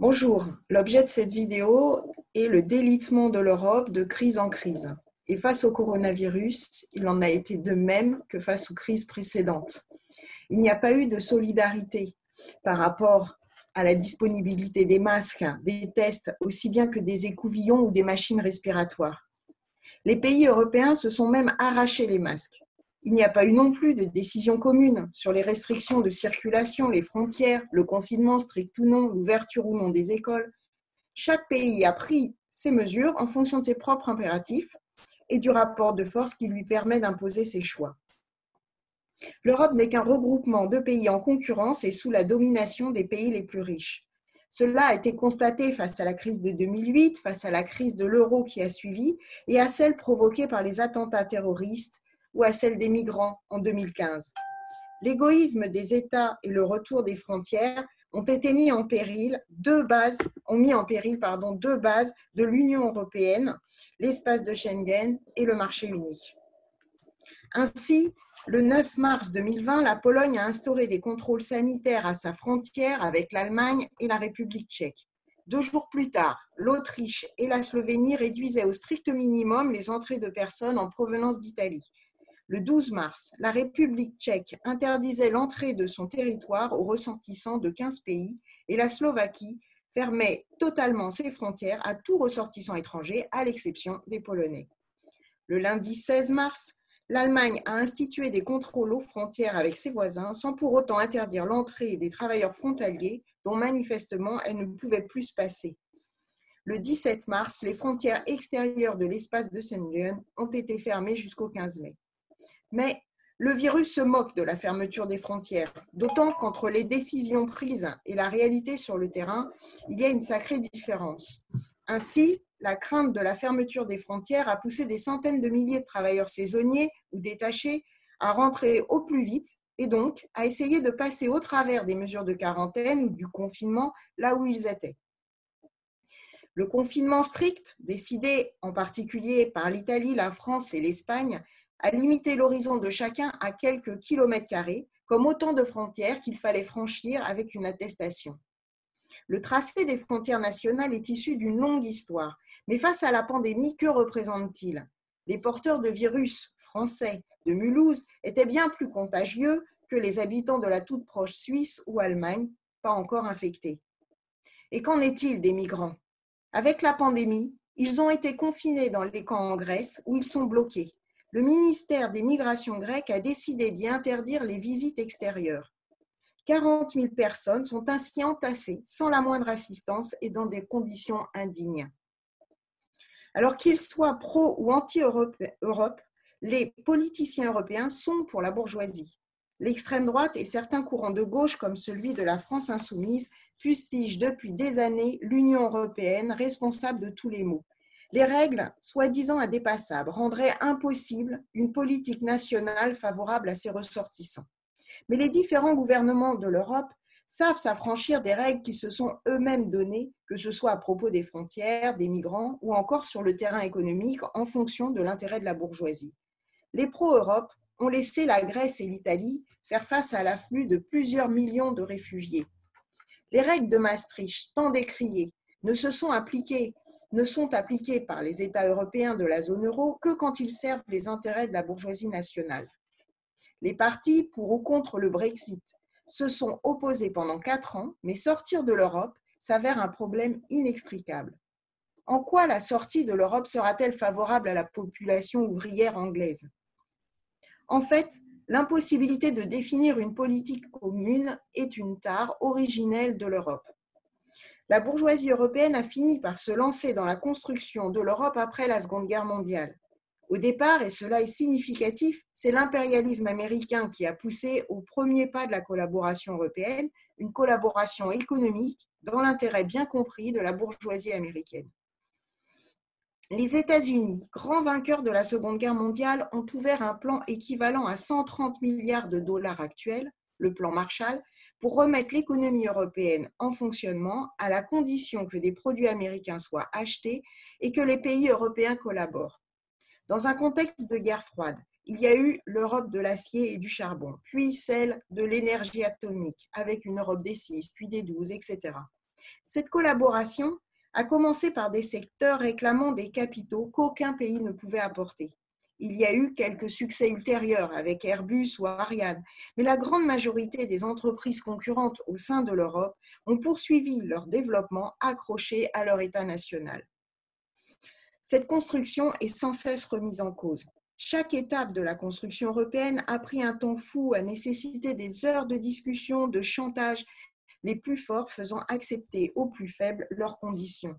Bonjour, l'objet de cette vidéo est le délitement de l'Europe de crise en crise. Et face au coronavirus, il en a été de même que face aux crises précédentes. Il n'y a pas eu de solidarité par rapport à la disponibilité des masques, des tests, aussi bien que des écouvillons ou des machines respiratoires. Les pays européens se sont même arrachés les masques. Il n'y a pas eu non plus de décision commune sur les restrictions de circulation, les frontières, le confinement strict ou non, l'ouverture ou non des écoles. Chaque pays a pris ses mesures en fonction de ses propres impératifs et du rapport de force qui lui permet d'imposer ses choix. L'Europe n'est qu'un regroupement de pays en concurrence et sous la domination des pays les plus riches. Cela a été constaté face à la crise de 2008, face à la crise de l'euro qui a suivi et à celle provoquée par les attentats terroristes ou à celle des migrants en 2015. L'égoïsme des États et le retour des frontières ont mis en péril deux bases de l'Union européenne, l'espace de Schengen et le marché unique. Ainsi, le 9 mars 2020, la Pologne a instauré des contrôles sanitaires à sa frontière avec l'Allemagne et la République tchèque. 2 jours plus tard, l'Autriche et la Slovénie réduisaient au strict minimum les entrées de personnes en provenance d'Italie. Le 12 mars, la République tchèque interdisait l'entrée de son territoire aux ressortissants de 15 pays et la Slovaquie fermait totalement ses frontières à tout ressortissant étranger, à l'exception des Polonais. Le lundi 16 mars, l'Allemagne a institué des contrôles aux frontières avec ses voisins sans pour autant interdire l'entrée des travailleurs frontaliers dont manifestement elle ne pouvait plus se passer. Le 17 mars, les frontières extérieures de l'espace de Schengen ont été fermées jusqu'au 15 mai. Mais le virus se moque de la fermeture des frontières, d'autant qu'entre les décisions prises et la réalité sur le terrain, il y a une sacrée différence. Ainsi, la crainte de la fermeture des frontières a poussé des centaines de milliers de travailleurs saisonniers ou détachés à rentrer au plus vite et donc à essayer de passer au travers des mesures de quarantaine ou du confinement là où ils étaient. Le confinement strict, décidé en particulier par l'Italie, la France et l'Espagne, a limité l'horizon de chacun à quelques kilomètres carrés, comme autant de frontières qu'il fallait franchir avec une attestation. Le tracé des frontières nationales est issu d'une longue histoire, mais face à la pandémie, que représente-t-il ? Les porteurs de virus français de Mulhouse étaient bien plus contagieux que les habitants de la toute proche Suisse ou Allemagne, pas encore infectés. Et qu'en est-il des migrants ? Avec la pandémie, ils ont été confinés dans les camps en Grèce où ils sont bloqués. Le ministère des Migrations grec a décidé d'y interdire les visites extérieures. 40 000 personnes sont ainsi entassées sans la moindre assistance et dans des conditions indignes. Alors qu'ils soient pro ou anti-Europe, les politiciens européens sont pour la bourgeoisie. L'extrême droite et certains courants de gauche, comme celui de la France insoumise, fustigent depuis des années l'Union européenne responsable de tous les maux. Les règles, soi-disant indépassables, rendraient impossible une politique nationale favorable à ses ressortissants. Mais les différents gouvernements de l'Europe savent s'affranchir des règles qui se sont eux-mêmes données, que ce soit à propos des frontières, des migrants ou encore sur le terrain économique en fonction de l'intérêt de la bourgeoisie. Les pro-Europe ont laissé la Grèce et l'Italie faire face à l'afflux de plusieurs millions de réfugiés. Les règles de Maastricht, tant décriées, ne sont appliquées par les États européens de la zone euro que quand ils servent les intérêts de la bourgeoisie nationale. Les partis pour ou contre le Brexit se sont opposés pendant 4 ans, mais sortir de l'Europe s'avère un problème inextricable. En quoi la sortie de l'Europe sera-t-elle favorable à la population ouvrière anglaise ? En fait, l'impossibilité de définir une politique commune est une tare originelle de l'Europe. La bourgeoisie européenne a fini par se lancer dans la construction de l'Europe après la Seconde Guerre mondiale. Au départ, et cela est significatif, c'est l'impérialisme américain qui a poussé au premier pas de la collaboration européenne, une collaboration économique dans l'intérêt bien compris de la bourgeoisie américaine. Les États-Unis, grands vainqueurs de la Seconde Guerre mondiale, ont ouvert un plan équivalent à 130 milliards de dollars actuels, le plan Marshall, pour remettre l'économie européenne en fonctionnement à la condition que des produits américains soient achetés et que les pays européens collaborent. Dans un contexte de guerre froide, il y a eu l'Europe de l'acier et du charbon, puis celle de l'énergie atomique, avec une Europe des 6, puis des 12, etc. Cette collaboration a commencé par des secteurs réclamant des capitaux qu'aucun pays ne pouvait apporter. Il y a eu quelques succès ultérieurs avec Airbus ou Ariane, mais la grande majorité des entreprises concurrentes au sein de l'Europe ont poursuivi leur développement accrochés à leur État national. Cette construction est sans cesse remise en cause. Chaque étape de la construction européenne a pris un temps fou, a nécessité des heures de discussion, de chantage, les plus forts faisant accepter aux plus faibles leurs conditions.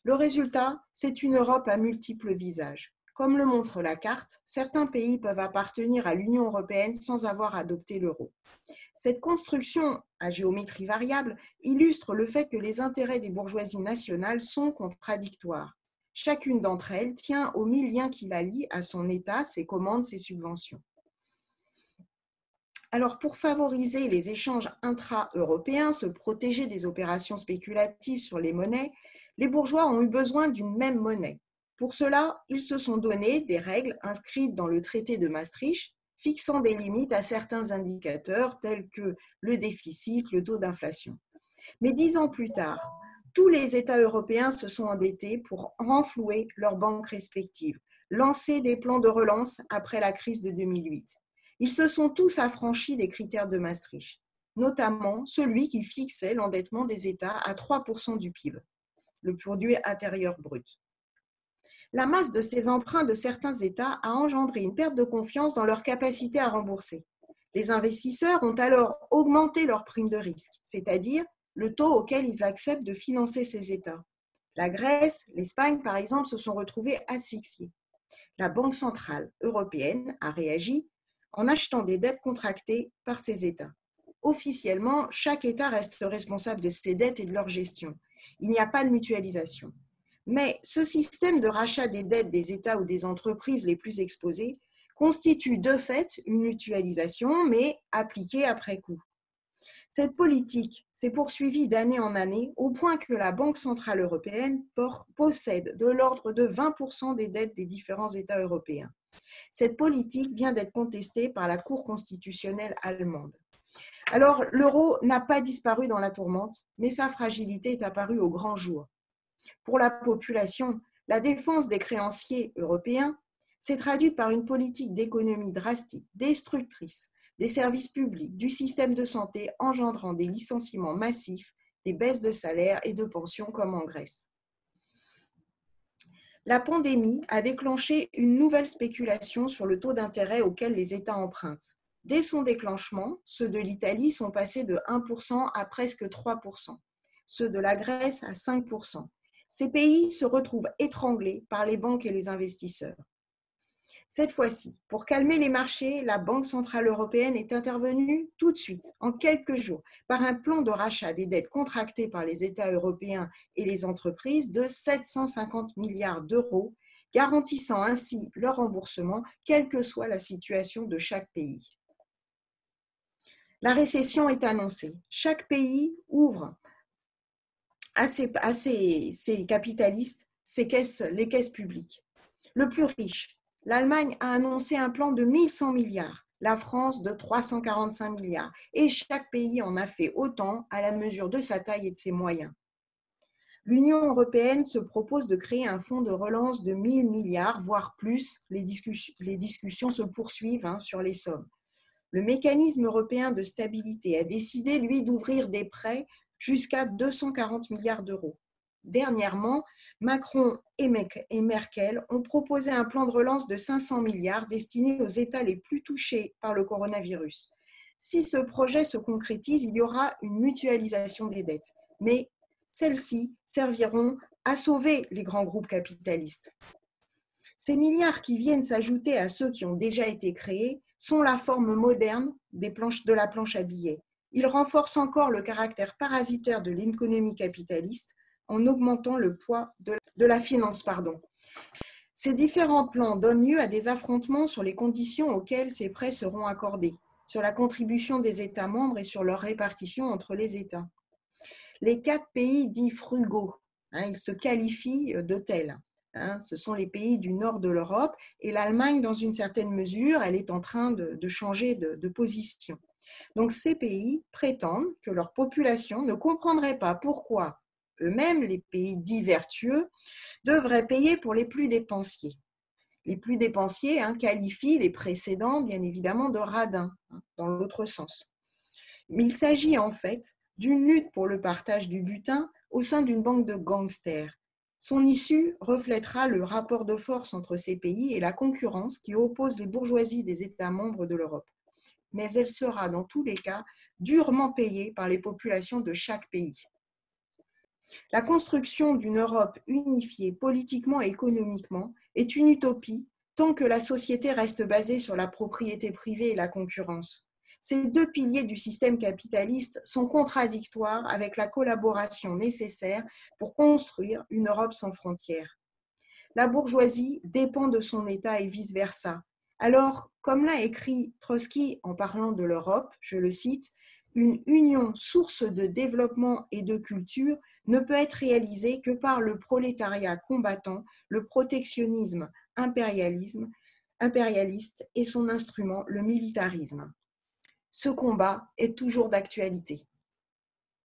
Le résultat, c'est une Europe à multiples visages. Comme le montre la carte, certains pays peuvent appartenir à l'Union européenne sans avoir adopté l'euro. Cette construction à géométrie variable illustre le fait que les intérêts des bourgeoisies nationales sont contradictoires. Chacune d'entre elles tient aux 1000 liens qui la lient à son État, ses commandes, ses subventions. Alors, pour favoriser les échanges intra-européens, se protéger des opérations spéculatives sur les monnaies, les bourgeois ont eu besoin d'une même monnaie. Pour cela, ils se sont donné des règles inscrites dans le traité de Maastricht, fixant des limites à certains indicateurs tels que le déficit, le taux d'inflation. Mais 10 ans plus tard, tous les États européens se sont endettés pour renflouer leurs banques respectives, lancer des plans de relance après la crise de 2008. Ils se sont tous affranchis des critères de Maastricht, notamment celui qui fixait l'endettement des États à 3% du PIB, le produit intérieur brut. La masse de ces emprunts de certains États a engendré une perte de confiance dans leur capacité à rembourser. Les investisseurs ont alors augmenté leur prime de risque, c'est-à-dire le taux auquel ils acceptent de financer ces États. La Grèce, l'Espagne, par exemple, se sont retrouvés asphyxiés. La Banque centrale européenne a réagi en achetant des dettes contractées par ces États. Officiellement, chaque État reste responsable de ses dettes et de leur gestion. Il n'y a pas de mutualisation. Mais ce système de rachat des dettes des États ou des entreprises les plus exposées constitue de fait une mutualisation, mais appliquée après coup. Cette politique s'est poursuivie d'année en année au point que la Banque centrale européenne possède de l'ordre de 20% des dettes des différents États européens. Cette politique vient d'être contestée par la Cour constitutionnelle allemande. Alors, l'euro n'a pas disparu dans la tourmente, mais sa fragilité est apparue au grand jour. Pour la population, la défense des créanciers européens s'est traduite par une politique d'économie drastique, destructrice des services publics, du système de santé, engendrant des licenciements massifs, des baisses de salaires et de pensions comme en Grèce. La pandémie a déclenché une nouvelle spéculation sur le taux d'intérêt auquel les États empruntent. Dès son déclenchement, ceux de l'Italie sont passés de 1% à presque 3%, ceux de la Grèce à 5%. Ces pays se retrouvent étranglés par les banques et les investisseurs. Cette fois-ci, pour calmer les marchés, la Banque centrale européenne est intervenue tout de suite, en quelques jours, par un plan de rachat des dettes contractées par les États européens et les entreprises de 750 milliards d'euros, garantissant ainsi leur remboursement, quelle que soit la situation de chaque pays. La récession est annoncée. Chaque pays ouvre à ses capitalistes les caisses publiques. Le plus riche, l'Allemagne a annoncé un plan de 1100 milliards, la France de 345 milliards, et chaque pays en a fait autant à la mesure de sa taille et de ses moyens. L'Union européenne se propose de créer un fonds de relance de 1000 milliards, voire plus. Les discussions se poursuivent sur les sommes. Le mécanisme européen de stabilité a décidé, lui, d'ouvrir des prêts jusqu'à 240 milliards d'euros. Dernièrement, Macron et Merkel ont proposé un plan de relance de 500 milliards destiné aux États les plus touchés par le coronavirus. Si ce projet se concrétise, il y aura une mutualisation des dettes, mais celles-ci serviront à sauver les grands groupes capitalistes. Ces milliards qui viennent s'ajouter à ceux qui ont déjà été créés sont la forme moderne de la planche à billets. Ils renforcent encore le caractère parasitaire de l'économie capitaliste en augmentant le poids de la finance. Ces différents plans donnent lieu à des affrontements sur les conditions auxquelles ces prêts seront accordés, sur la contribution des États membres et sur leur répartition entre les États. Les 4 pays dits frugaux, ils se qualifient de tels. Ce sont les pays du nord de l'Europe et l'Allemagne, dans une certaine mesure, elle est en train de changer de position. Donc ces pays prétendent que leur population ne comprendrait pas pourquoi eux-mêmes, les pays dits vertueux, devraient payer pour les plus dépensiers. Les plus dépensiers qualifient les précédents, bien évidemment, de radins, dans l'autre sens. Mais il s'agit en fait d'une lutte pour le partage du butin au sein d'une banque de gangsters. Son issue reflètera le rapport de force entre ces pays et la concurrence qui oppose les bourgeoisies des États membres de l'Europe. Mais elle sera, dans tous les cas, durement payée par les populations de chaque pays. La construction d'une Europe unifiée politiquement et économiquement est une utopie tant que la société reste basée sur la propriété privée et la concurrence. Ces deux piliers du système capitaliste sont contradictoires avec la collaboration nécessaire pour construire une Europe sans frontières. La bourgeoisie dépend de son État et vice-versa. Alors, comme l'a écrit Trotsky en parlant de l'Europe, je le cite, « Une union source de développement et de culture ne peut être réalisée que par le prolétariat combattant le protectionnisme impérialiste et son instrument, le militarisme. » Ce combat est toujours d'actualité.